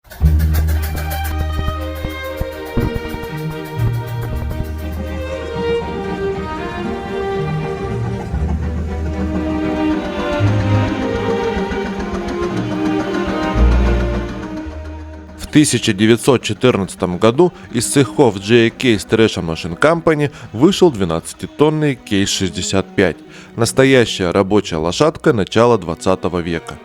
В 1914 году из цехов J.A. Case Traction Machine Company вышел 12-тонный Case 65, настоящая рабочая лошадка начала 20 века.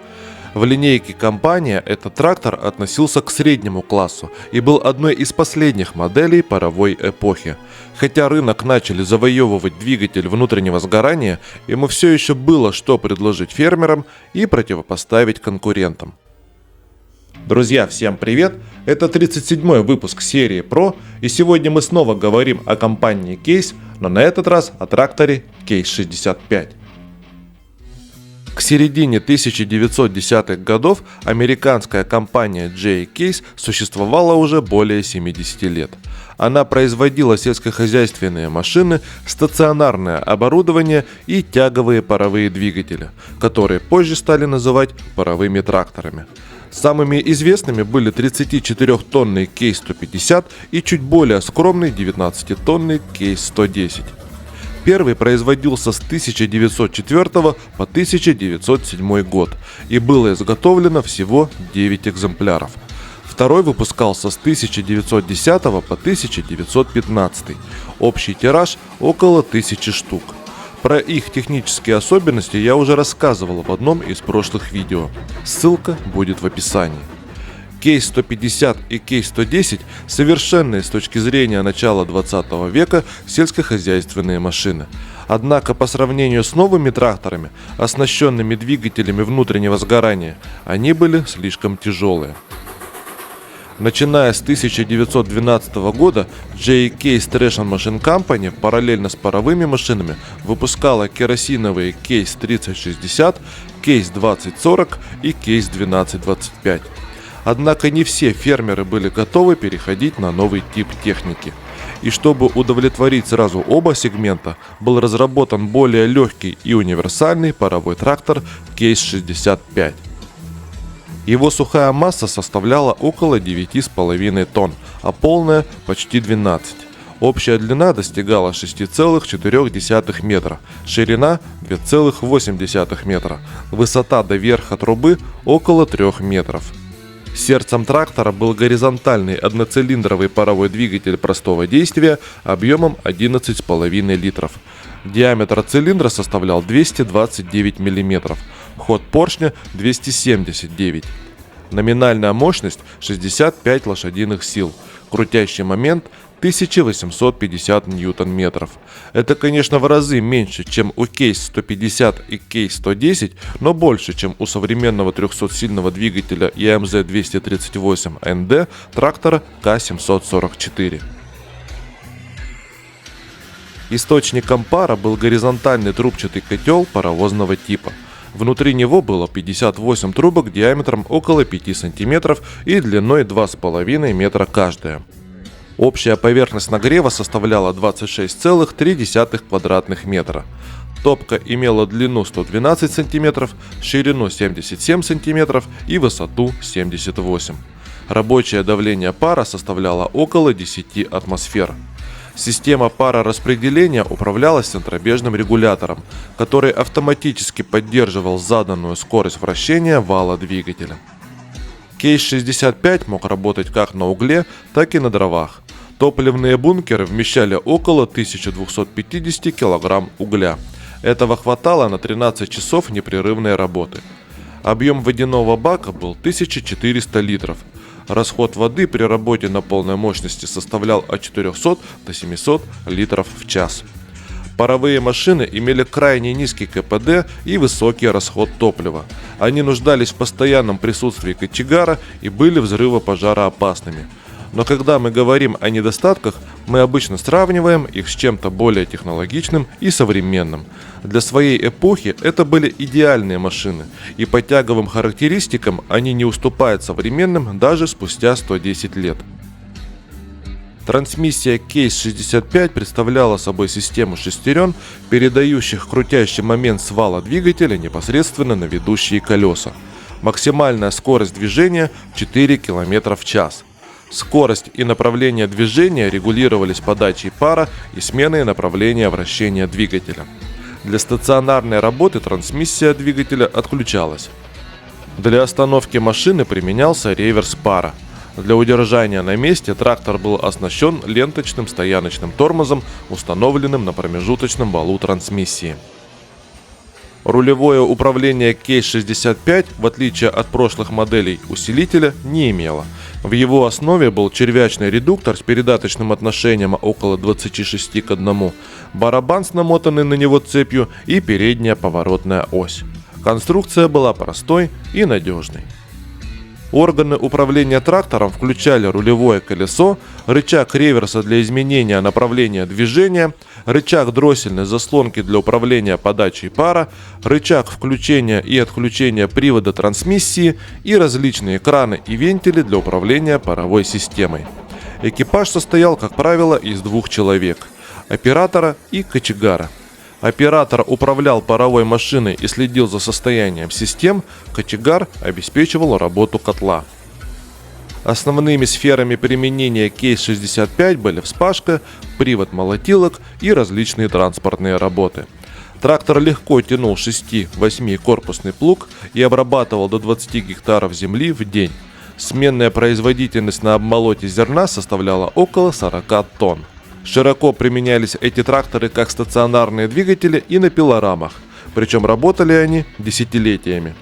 В линейке компания этот трактор относился к среднему классу и был одной из последних моделей паровой эпохи. Хотя рынок начали завоевывать двигатель внутреннего сгорания, ему все еще было что предложить фермерам и противопоставить конкурентам. Друзья, всем привет! Это 37-й выпуск серии Pro, и сегодня мы снова говорим о компании Case, но на этот раз о тракторе Case 65. К середине 1910-х годов американская компания J.A. Case существовала уже более 70 лет. Она производила сельскохозяйственные машины, стационарное оборудование и тяговые паровые двигатели, которые позже стали называть паровыми тракторами. Самыми известными были 34-тонный Case 150 и чуть более скромный 19-тонный Case 110. Первый производился с 1904 по 1907 год и было изготовлено всего 9 экземпляров. Второй выпускался с 1910 по 1915. Общий тираж около 1000 штук. Про их технические особенности я уже рассказывал в одном из прошлых видео. Ссылка будет в описании. Case 150 и Case 110 – совершенные с точки зрения начала 20 века сельскохозяйственные машины. Однако по сравнению с новыми тракторами, оснащенными двигателями внутреннего сгорания, они были слишком тяжелые. Начиная с 1912 года, J.A. Case Traction Machine Company параллельно с паровыми машинами выпускала керосиновые Case 3060, Case 2040 и Case 1225. Однако не все фермеры были готовы переходить на новый тип техники. И чтобы удовлетворить сразу оба сегмента, был разработан более легкий и универсальный паровой трактор Case 65. Его сухая масса составляла около 9,5 тонн, а полная – почти 12. Общая длина достигала 6,4 метра, ширина – 2,8 метра, высота до верха трубы – около 3 метров. Сердцем трактора был горизонтальный одноцилиндровый паровой двигатель простого действия объемом 11,5 литров. Диаметр цилиндра составлял 229 мм, ход поршня 279. Номинальная мощность 65 лошадиных сил, крутящий момент 1850 ньютон-метров. Это, конечно, в разы меньше, чем у Case 150 и Case 110, но больше, чем у современного 300-сильного двигателя EMZ 238 ND трактора К744. Источником пара был горизонтальный трубчатый котел паровозного типа. Внутри него было 58 трубок диаметром около 5 см и длиной 2,5 метра каждая. Общая поверхность нагрева составляла 26,3 квадратных метра. Топка имела длину 112 см, ширину 77 см и высоту 78 см. Рабочее давление пара составляло около 10 атмосфер. Система парораспределения управлялась центробежным регулятором, который автоматически поддерживал заданную скорость вращения вала двигателя. Case 65 мог работать как на угле, так и на дровах. Топливные бункеры вмещали около 1250 кг угля. Этого хватало на 13 часов непрерывной работы. Объем водяного бака был 1400 литров. Расход воды при работе на полной мощности составлял от 400 до 700 литров в час. Паровые машины имели крайне низкий КПД и высокий расход топлива. Они нуждались в постоянном присутствии кочегара и были взрывопожароопасными. Но когда мы говорим о недостатках, мы обычно сравниваем их с чем-то более технологичным и современным. Для своей эпохи это были идеальные машины, и по тяговым характеристикам они не уступают современным даже спустя 110 лет. Трансмиссия Case 65 представляла собой систему шестерен, передающих крутящий момент с вала двигателя непосредственно на ведущие колеса. Максимальная скорость движения 4 км в час. Скорость и направление движения регулировались подачей пара и сменой направления вращения двигателя. Для стационарной работы трансмиссия двигателя отключалась. Для остановки машины применялся реверс пара. Для удержания на месте трактор был оснащен ленточным стояночным тормозом, установленным на промежуточном валу трансмиссии. Рулевое управление Case 65, в отличие от прошлых моделей усилителя, не имело. В его основе был червячный редуктор с передаточным отношением около 26 к 1, барабан с намотанной на него цепью и передняя поворотная ось. Конструкция была простой и надежной. Органы управления трактором включали рулевое колесо, рычаг реверса для изменения направления движения, рычаг дроссельной заслонки для управления подачей пара, рычаг включения и отключения привода трансмиссии и различные краны и вентили для управления паровой системой. Экипаж состоял, как правило, из 2 человек – оператора и кочегара. Оператор управлял паровой машиной и следил за состоянием систем, кочегар обеспечивал работу котла. Основными сферами применения Case 65 были вспашка, привод молотилок и различные транспортные работы. Трактор легко тянул 6-8 корпусный плуг и обрабатывал до 20 гектаров земли в день. Сменная производительность на обмолоте зерна составляла около 40 тонн. Широко применялись эти тракторы как стационарные двигатели и на пилорамах, причем работали они десятилетиями.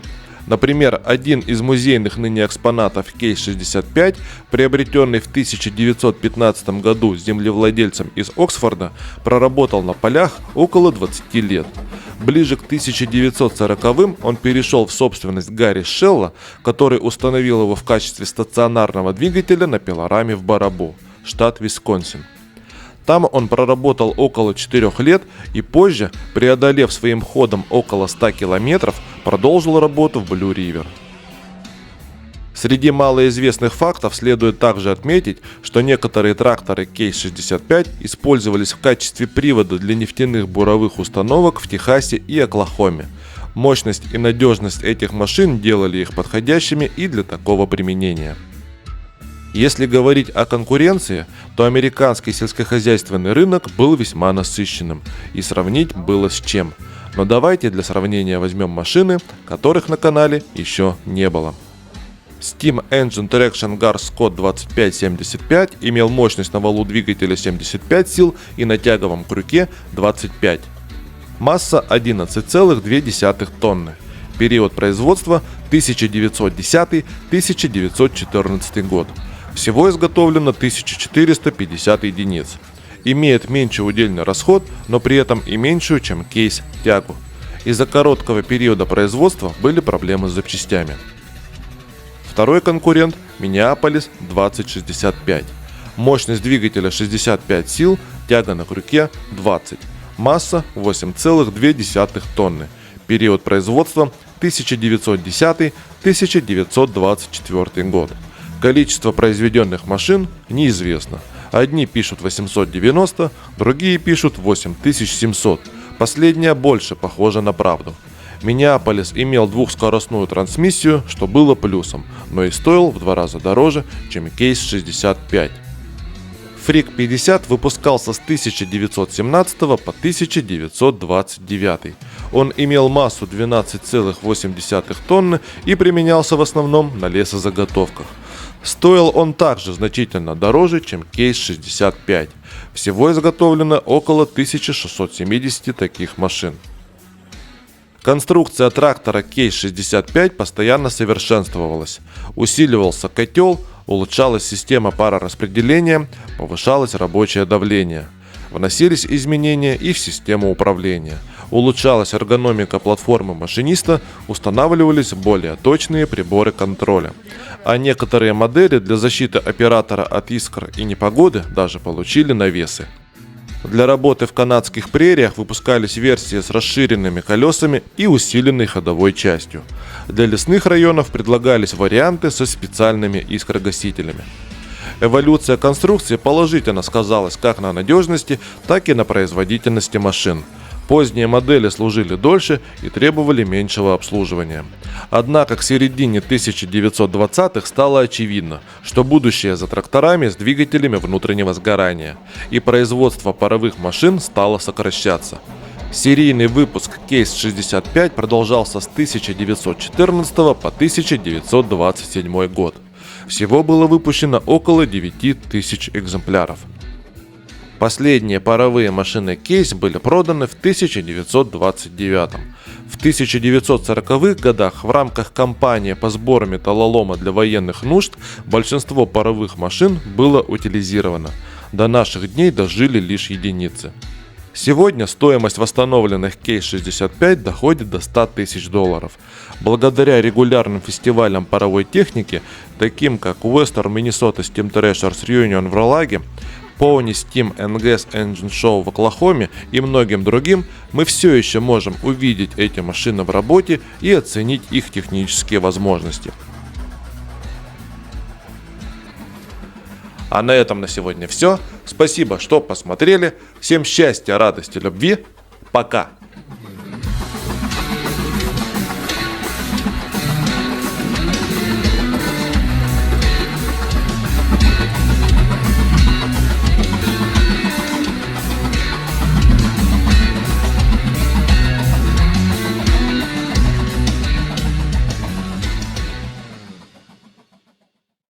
Например, один из музейных ныне экспонатов Case 65, приобретенный в 1915 году землевладельцем из Оксфорда, проработал на полях около 20 лет. Ближе к 1940-м он перешел в собственность Гарри Шелла, который установил его в качестве стационарного двигателя на пилораме в Барабу, штат Висконсин. Там он проработал около 4 лет и позже, преодолев своим ходом около 100 километров, продолжил работу в Blue River. Среди малоизвестных фактов следует также отметить, что некоторые тракторы Case 65 использовались в качестве привода для нефтяных буровых установок в Техасе и Оклахоме. Мощность и надежность этих машин делали их подходящими и для такого применения. Если говорить о конкуренции, то американский сельскохозяйственный рынок был весьма насыщенным, и сравнить было с чем. Но давайте для сравнения возьмем машины, которых на канале еще не было. Steam Engine Traction Gar Scott 2575 имел мощность на валу двигателя 75 сил и на тяговом крюке 25. Масса 11,2 тонны. Период производства 1910-1914 год. Всего изготовлено 1450 единиц. Имеет меньший удельный расход, но при этом и меньшую, чем кейс, тягу. Из-за короткого периода производства были проблемы с запчастями. Второй конкурент – Minneapolis 2065. Мощность двигателя 65 сил, тяга на крюке 20. Масса 8,2 тонны. Период производства 1910-1924 год. Количество произведенных машин неизвестно. Одни пишут 890, другие пишут 8700. Последняя больше похожа на правду. Миннеаполис имел двухскоростную трансмиссию, что было плюсом, но и стоил в 2 раза дороже, чем Case 65. Freak 50 выпускался с 1917 по 1929. Он имел массу 12,8 тонны и применялся в основном на лесозаготовках. Стоил он также значительно дороже, чем Case 65. Всего изготовлено около 1670 таких машин. Конструкция трактора Case 65 постоянно совершенствовалась. Усиливался котел, улучшалась система парораспределения, повышалось рабочее давление. Вносились изменения и в систему управления. Улучшалась эргономика платформы машиниста, устанавливались более точные приборы контроля. А некоторые модели для защиты оператора от искр и непогоды даже получили навесы. Для работы в канадских прериях выпускались версии с расширенными колесами и усиленной ходовой частью. Для лесных районов предлагались варианты со специальными искрогасителями. Эволюция конструкции положительно сказалась как на надежности, так и на производительности машин. Поздние модели служили дольше и требовали меньшего обслуживания. Однако к середине 1920-х стало очевидно, что будущее за тракторами с двигателями внутреннего сгорания, и производство паровых машин стало сокращаться. Серийный выпуск Case-65 продолжался с 1914 по 1927 год. Всего было выпущено около 9000 экземпляров. Последние паровые машины Case были проданы в 1929. В 1940-х годах в рамках кампании по сбору металлолома для военных нужд большинство паровых машин было утилизировано. До наших дней дожили лишь единицы. Сегодня стоимость восстановленных Case-65 доходит до $100 тысяч. Благодаря регулярным фестивалям паровой техники, таким как Western Minnesota Steam Thrashers Reunion в Ролаге, Pony Steam and Gas Engine Show в Оклахоме и многим другим, мы все еще можем увидеть эти машины в работе и оценить их технические возможности. А на этом на сегодня все. Спасибо, что посмотрели. Всем счастья, радости, любви. Пока.